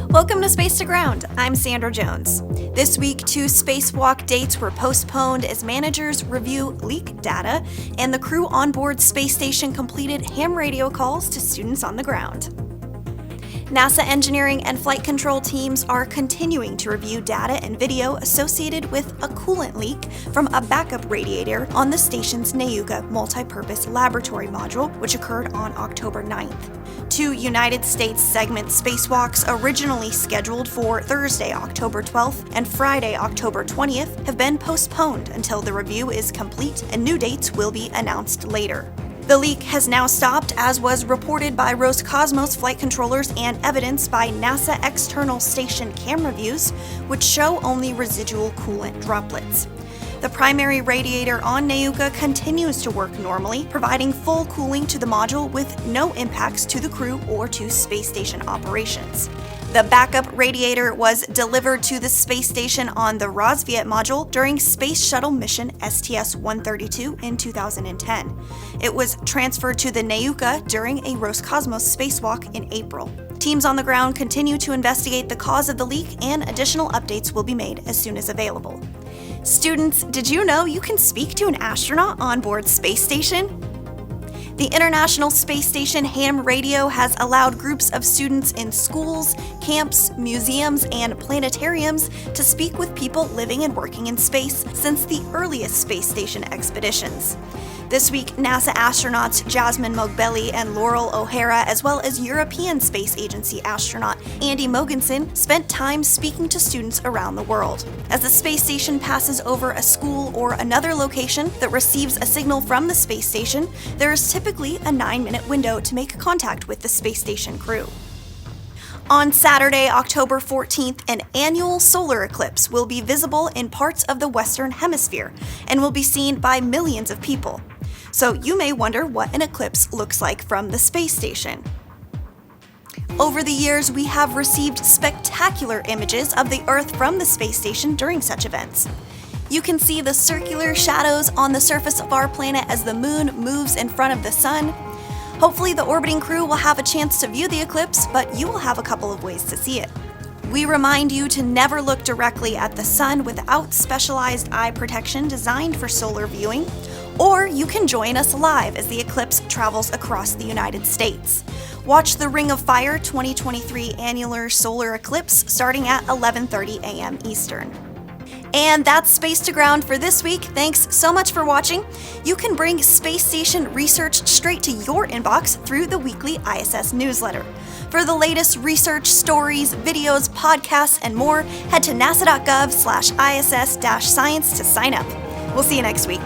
Welcome to Space to Ground. I'm Sandra Jones. This week, 2 spacewalk dates were postponed as managers review leak data, and the crew on board space station completed ham radio calls to students on the ground. NASA engineering and flight control teams are continuing to review data and video associated with a coolant leak from a backup radiator on the station's Nayuga multipurpose laboratory module, which occurred on October 9th. 2 United States segment spacewalks originally scheduled for Thursday, October 12th and Friday, October 20th have been postponed until the review is complete and new dates will be announced later. The leak has now stopped, as was reported by Roscosmos flight controllers and evidenced by NASA external station camera views, which show only residual coolant droplets. The primary radiator on Nayuga continues to work normally, providing full cooling to the module with no impacts to the crew or to space station operations. The backup radiator was delivered to the space station on the Rosviet module during Space Shuttle mission STS-132 in 2010. It was transferred to the Nayuga during a Roscosmos spacewalk in April. Teams on the ground continue to investigate the cause of the leak, and additional updates will be made as soon as available. Students, did you know you can speak to an astronaut on board space station? The International Space Station ham radio has allowed groups of students in schools, camps, museums, and planetariums to speak with people living and working in space since the earliest space station expeditions. This week, NASA astronauts Jasmine Mogbelli and Laurel O'Hara, as well as European Space Agency astronaut Andy Mogensen, spent time speaking to students around the world. As the space station passes over a school or another location that receives a signal from the space station, there is typically a 9-minute window to make contact with the space station crew. On Saturday, October 14th, an annual solar eclipse will be visible in parts of the Western Hemisphere and will be seen by millions of people. So you may wonder what an eclipse looks like from the space station. Over the years, we have received spectacular images of the Earth from the space station during such events. You can see the circular shadows on the surface of our planet as the moon moves in front of the sun. Hopefully the orbiting crew will have a chance to view the eclipse, but you will have a couple of ways to see it. We remind you to never look directly at the sun without specialized eye protection designed for solar viewing, or you can join us live as the eclipse travels across the United States. Watch the Ring of Fire 2023 annular solar eclipse starting at 11:30 a.m. Eastern. And that's Space to Ground for this week. Thanks so much for watching. You can bring space station research straight to your inbox through the weekly ISS newsletter. For the latest research, stories, videos, podcasts, and more, head to nasa.gov/ISS-science to sign up. We'll see you next week.